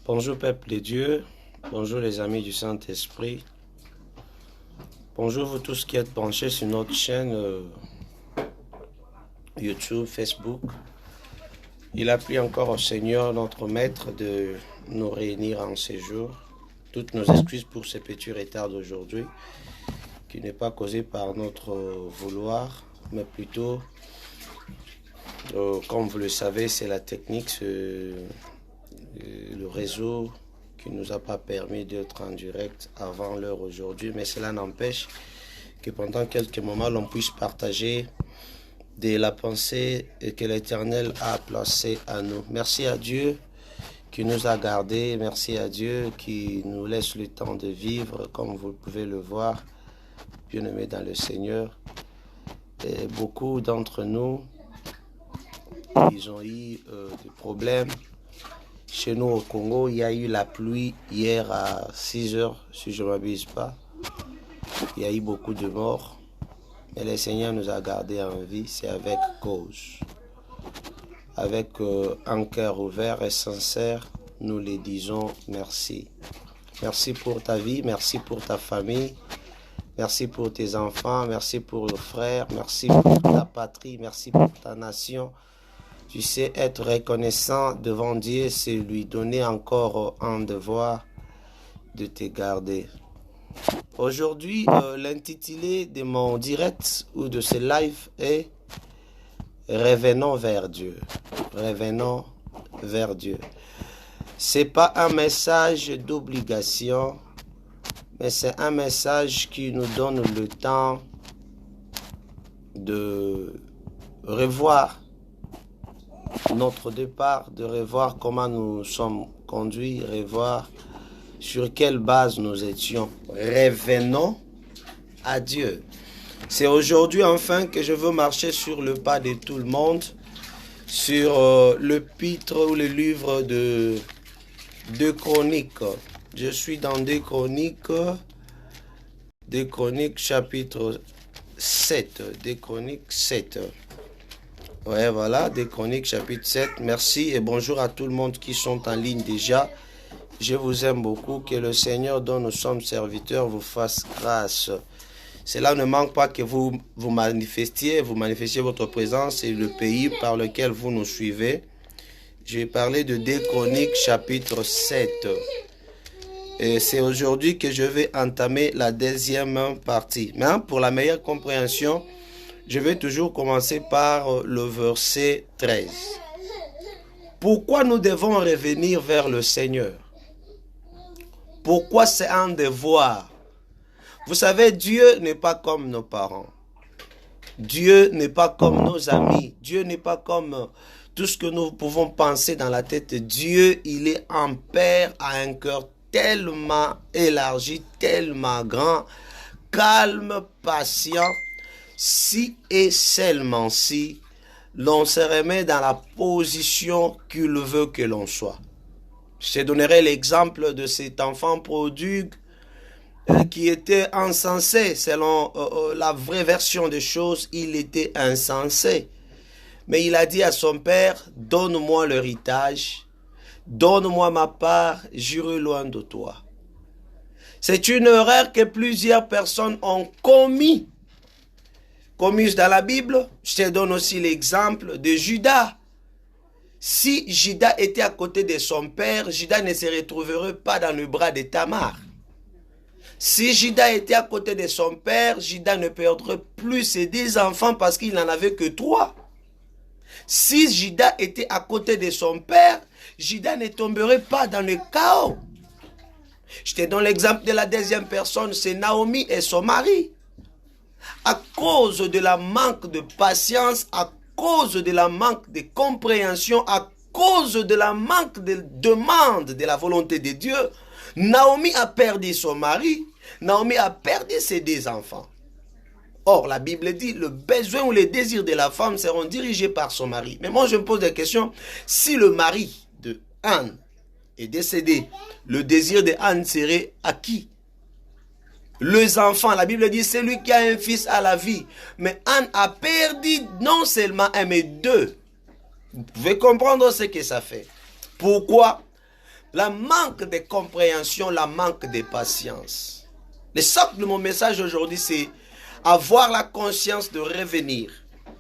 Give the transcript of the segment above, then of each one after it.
Bonjour peuple de Dieu, bonjour les amis du Saint-Esprit, bonjour vous tous qui êtes branchés sur notre chaîne YouTube, Facebook. Il a plu encore au Seigneur, notre Maître, de nous réunir en ces jours. Toutes nos excuses pour ce petit retard d'aujourd'hui, qui n'est pas causé par notre vouloir, mais plutôt, comme vous le savez, c'est la technique, le réseau qui ne nous a pas permis d'être en direct avant l'heure aujourd'hui, mais cela n'empêche que pendant quelques moments, l'on puisse partager de la pensée que l'Éternel a placée à nous. Merci à Dieu qui nous a gardés, merci à Dieu qui nous laisse le temps de vivre, comme vous pouvez le voir, bien-aimés dans le Seigneur. Et beaucoup d'entre nous, ils ont eu des problèmes. Chez nous au Congo, il y a eu la pluie hier à 6 heures, si je ne m'abuse pas. Il y a eu beaucoup de morts. Mais le Seigneur nous a gardés en vie, c'est avec cause. Avec un cœur ouvert et sincère, nous les disons merci. Merci pour ta vie, merci pour ta famille, merci pour tes enfants, merci pour le frère, merci pour ta patrie, merci pour ta nation. Tu sais, être reconnaissant devant Dieu, c'est lui donner encore un devoir de te garder. Aujourd'hui, l'intitulé de mon direct ou de ce live est « Revenons vers Dieu ». Revenons vers Dieu. Ce n'est pas un message d'obligation, mais c'est un message qui nous donne le temps de revoir notre départ, de revoir comment nous sommes conduits, revoir sur quelle base nous étions. Revenons à Dieu. C'est aujourd'hui enfin que je veux marcher sur le pas de tout le monde, sur l'épître ou le livre de 2 Chroniques. Je suis dans 2 Chroniques chapitre 7. 2 Chroniques 7. Ouais, voilà, 2 Chroniques chapitre 7. Merci et bonjour à tout le monde qui sont en ligne déjà. Je vous aime beaucoup. Que le Seigneur dont nous sommes serviteurs vous fasse grâce. Cela ne manque pas que vous manifestiez votre présence et le pays par lequel vous nous suivez. Je vais parler de 2 Chroniques chapitre 7. Et c'est aujourd'hui que je vais entamer la deuxième partie. Mais pour la meilleure compréhension, je vais toujours commencer par le verset 13. Pourquoi nous devons revenir vers le Seigneur? Pourquoi c'est un devoir? Vous savez, Dieu n'est pas comme nos parents. Dieu n'est pas comme nos amis. Dieu n'est pas comme tout ce que nous pouvons penser dans la tête. Dieu, il est un Père à un cœur tellement élargi, tellement grand, calme, patient. Si et seulement si l'on se remet dans la position qu'il veut que l'on soit. Je te donnerai l'exemple de cet enfant prodigue qui était insensé. Selon la vraie version des choses, il était insensé. Mais il a dit à son père, donne-moi l'héritage, donne-moi ma part, j'irai loin de toi. C'est une erreur que plusieurs personnes ont commise dans la Bible. Je te donne aussi l'exemple de Judas. Si Judas était à côté de son père, Judas ne se retrouverait pas dans le bras de Tamar. Si Judas était à côté de son père, Judas ne perdrait plus ses 10 enfants parce qu'il n'en avait que 3. Si Judas était à côté de son père, Judas ne tomberait pas dans le chaos. Je te donne l'exemple de la deuxième personne, c'est Naomi et son mari. À cause de la manque de patience, à cause de la manque de compréhension, à cause de la manque de demande de la volonté de Dieu, Naomi a perdu son mari, Naomi a perdu ses 2 enfants. Or, la Bible dit, le besoin ou les désirs de la femme seront dirigés par son mari. Mais moi, je me pose la question, si le mari de Anne est décédé, le désir de Anne serait à qui? Les enfants, la Bible dit, c'est lui qui a un fils à la vie. Mais Anne a perdu non seulement un, mais 2. Vous pouvez comprendre ce que ça fait. Pourquoi? la manque de compréhension, la manque de patience. Le socle de mon message aujourd'hui, c'est avoir la conscience de revenir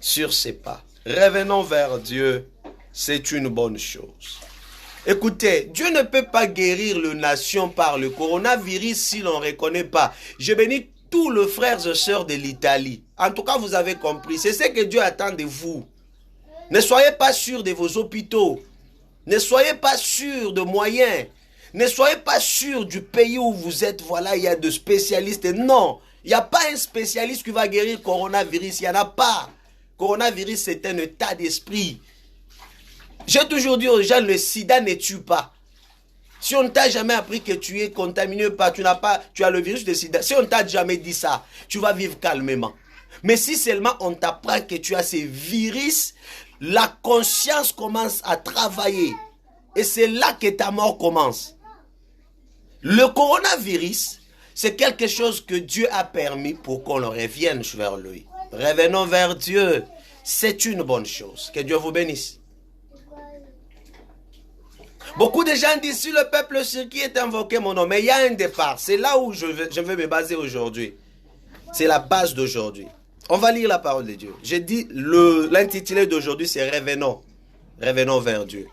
sur ses pas. Revenons vers Dieu, c'est une bonne chose. Écoutez, Dieu ne peut pas guérir les nations par le coronavirus si l'on ne reconnaît pas. Je bénis tous les frères et sœurs de l'Italie. En tout cas, vous avez compris. C'est ce que Dieu attend de vous. Ne soyez pas sûrs de vos hôpitaux. Ne soyez pas sûrs de moyens. Ne soyez pas sûrs du pays où vous êtes. Voilà, il y a des spécialistes. Non, il n'y a pas un spécialiste qui va guérir le coronavirus. Il n'y en a pas. Le coronavirus, c'est un état d'esprit. J'ai toujours dit aux gens, le sida ne tue pas. Si on ne t'a jamais appris que tu es contaminé par, tu as le virus de sida, si on ne t'a jamais dit ça, tu vas vivre calmement. Mais si seulement on t'apprend que tu as ces virus, la conscience commence à travailler. Et c'est là que ta mort commence. Le coronavirus, c'est quelque chose que Dieu a permis pour qu'on revienne vers lui. Revenons vers Dieu. C'est une bonne chose. Que Dieu vous bénisse. Beaucoup de gens disent, si le peuple sur qui est invoqué mon nom, mais il y a un départ. C'est là où je vais me baser aujourd'hui. C'est la base d'aujourd'hui. On va lire la parole de Dieu. J'ai dit, l'intitulé d'aujourd'hui, c'est Revenons. Revenons vers Dieu.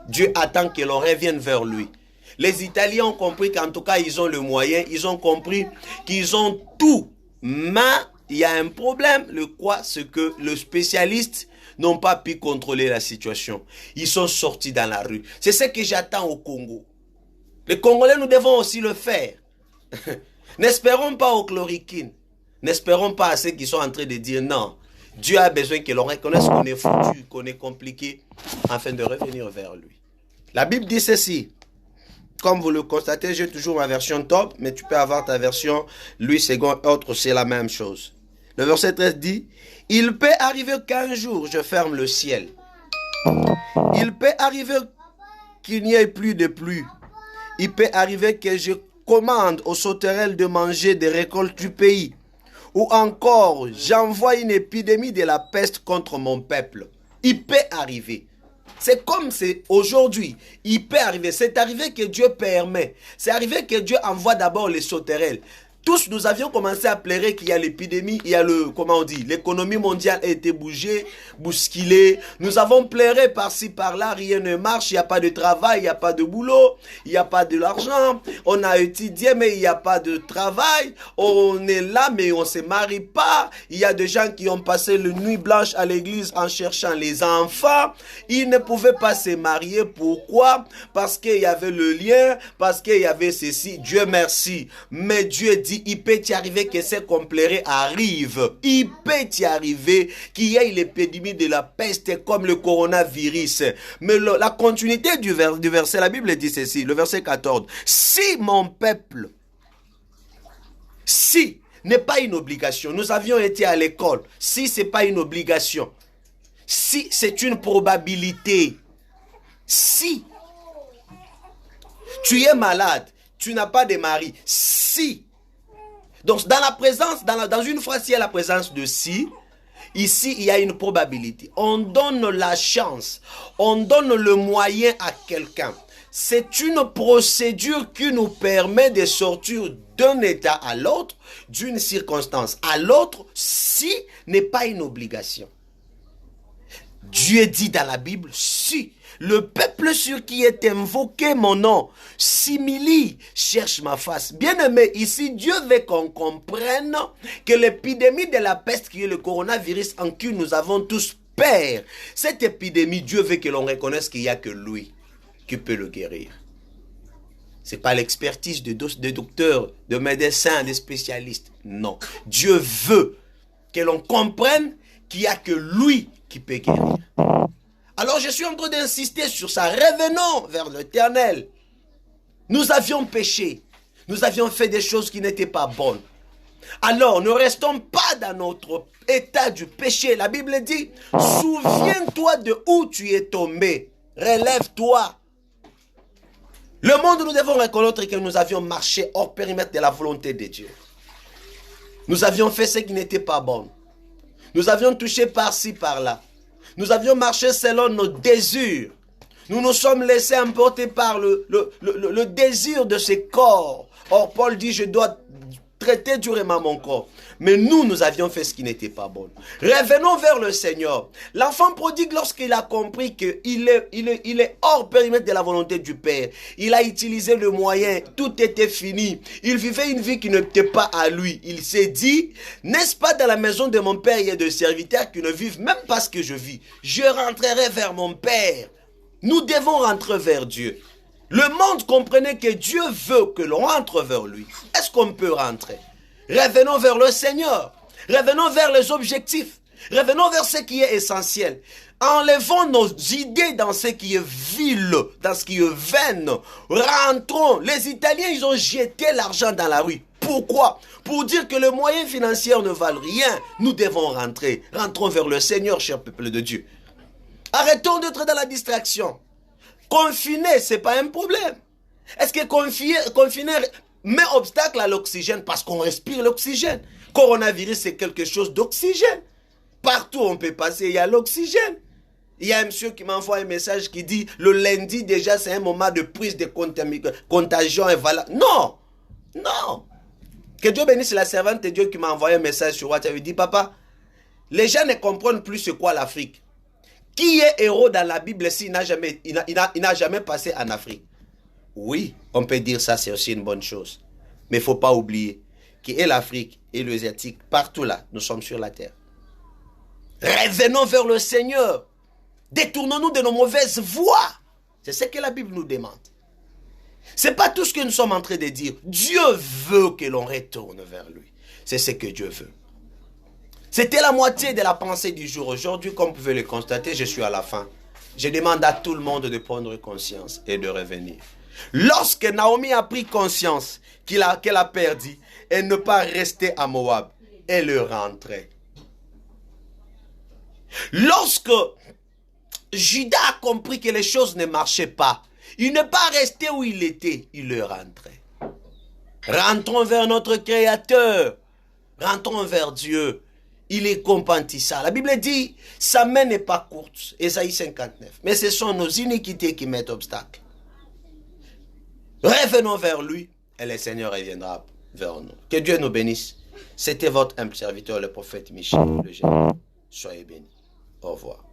Dieu attend que l'on revienne vers lui. Les Italiens ont compris qu'en tout cas, ils ont le moyen. Ils ont compris qu'ils ont tout. Mais il y a un problème. Le quoi? C'est que le spécialiste n'ont pas pu contrôler la situation. Ils sont sortis dans la rue. C'est ce que j'attends au Congo. Les Congolais, nous devons aussi le faire. N'espérons pas au chloroquine. N'espérons pas à ceux qui sont en train de dire non. Dieu a besoin que l'on reconnaisse qu'on est foutu, qu'on est compliqué, afin de revenir vers lui. La Bible dit ceci. Comme vous le constatez, j'ai toujours ma version top, mais tu peux avoir ta version Louis II, autre, c'est la même chose. Le verset 13 dit, « Il peut arriver qu'un jour je ferme le ciel. Il peut arriver qu'il n'y ait plus de pluie. Il peut arriver que je commande aux sauterelles de manger des récoltes du pays. Ou encore, j'envoie une épidémie de la peste contre mon peuple. » Il peut arriver. C'est comme c'est aujourd'hui. Il peut arriver. C'est arrivé que Dieu permet. C'est arrivé que Dieu envoie d'abord les sauterelles. Tous, nous avions commencé à pleurer qu'il y a l'épidémie, il y a l'économie mondiale a été bousculée. Nous avons pleuré par-ci, par-là, rien ne marche, il n'y a pas de travail, il n'y a pas de boulot, il n'y a pas de l'argent. On a étudié, mais il n'y a pas de travail. On est là, mais on ne se marie pas. Il y a des gens qui ont passé la nuit blanche à l'église en cherchant les enfants. Ils ne pouvaient pas se marier. Pourquoi? Parce qu'il y avait le lien, parce qu'il y avait ceci. Dieu merci. Mais Dieu dit, il peut y arriver que ces complérés arrivent. Il peut y arriver qu'il y ait l'épidémie de la peste comme le coronavirus. Mais la continuité du verset, la Bible dit ceci, le verset 14. Si mon peuple, si n'est pas une obligation, nous avions été à l'école, si c'est pas une obligation, si c'est une probabilité, si tu es malade, tu n'as pas de mari, si. Donc, dans la présence, dans une phrase, il y a la présence de si. Ici, il y a une probabilité. On donne la chance. On donne le moyen à quelqu'un. C'est une procédure qui nous permet de sortir d'un état à l'autre, d'une circonstance à l'autre, si n'est pas une obligation. Dieu dit dans la Bible, si le peuple sur qui est invoqué mon nom s'humilie, cherche ma face. Bien aimé, ici Dieu veut qu'on comprenne que l'épidémie de la peste qui est le coronavirus en qui nous avons tous peur, cette épidémie, Dieu veut que l'on reconnaisse qu'il n'y a que lui qui peut le guérir. Ce n'est pas l'expertise de docteurs, de médecins, de spécialistes. Non, Dieu veut que l'on comprenne qu'il n'y a que lui qui peut guérir. Alors je suis en train d'insister sur ça. Revenons vers l'Éternel. Nous avions péché. Nous avions fait des choses qui n'étaient pas bonnes. Alors ne restons pas dans notre état du péché. La Bible dit, souviens-toi de où tu es tombé. Relève-toi. Le monde, nous devons reconnaître que nous avions marché hors périmètre de la volonté de Dieu. Nous avions fait ce qui n'était pas bon. Nous avions touché par-ci, par-là. Nous avions marché selon nos désirs. Nous nous sommes laissés emporter par le désir de ces corps. Or, Paul dit, je dois traiter durement mon corps. Mais nous avions fait ce qui n'était pas bon. Revenons vers le Seigneur. L'enfant prodigue, lorsqu'il a compris qu'il est hors périmètre de la volonté du Père, il a utilisé le moyen, tout était fini. Il vivait une vie qui n'était pas à lui. Il s'est dit, n'est-ce pas dans la maison de mon Père, il y a des serviteurs qui ne vivent même pas ce que je vis. Je rentrerai vers mon Père. Nous devons rentrer vers Dieu. Le monde comprenait que Dieu veut que l'on rentre vers lui. Est-ce qu'on peut rentrer? Revenons vers le Seigneur. Revenons vers les objectifs. Revenons vers ce qui est essentiel. Enlevons nos idées dans ce qui est vil, dans ce qui est vain. Rentrons. Les Italiens, ils ont jeté l'argent dans la rue. Pourquoi? Pour dire que les moyens financiers ne valent rien. Nous devons rentrer. Rentrons vers le Seigneur, cher peuple de Dieu. Arrêtons d'être dans la distraction. Confiner, ce n'est pas un problème. Est-ce que confiner met obstacle à l'oxygène parce qu'on respire l'oxygène? Coronavirus, c'est quelque chose d'oxygène. Partout où on peut passer, il y a l'oxygène. Il y a un monsieur qui m'envoie un message qui dit le lundi déjà c'est un moment de prise de contagion et voilà. Non, non. Que Dieu bénisse la servante de Dieu qui m'a envoyé un message sur WhatsApp. Il dit papa, les gens ne comprennent plus ce qu'est l'Afrique. Qui est héros dans la Bible s'il n'a jamais passé en Afrique? Oui, on peut dire ça, c'est aussi une bonne chose. Mais il ne faut pas oublier que l'Afrique et l'Asiatique, partout là, nous sommes sur la terre. Revenons vers le Seigneur. Détournons-nous de nos mauvaises voies. C'est ce que la Bible nous demande. Ce n'est pas tout ce que nous sommes en train de dire. Dieu veut que l'on retourne vers lui. C'est ce que Dieu veut. C'était la moitié de la pensée du jour. Aujourd'hui, comme vous pouvez le constater, je suis à la fin. Je demande à tout le monde de prendre conscience et de revenir. Lorsque Naomi a pris conscience qu'elle a perdu, elle ne pas rester à Moab, elle rentrait. Lorsque Judas a compris que les choses ne marchaient pas, il n'est pas resté où il était, il rentrait. Rentrons vers notre Créateur. Rentrons vers Dieu. Il est compatissant. La Bible dit, sa main n'est pas courte. Ésaïe 59. Mais ce sont nos iniquités qui mettent obstacle. Revenons vers lui et le Seigneur reviendra vers nous. Que Dieu nous bénisse. C'était votre humble serviteur, le prophète Michel Le Géant. Soyez bénis. Au revoir.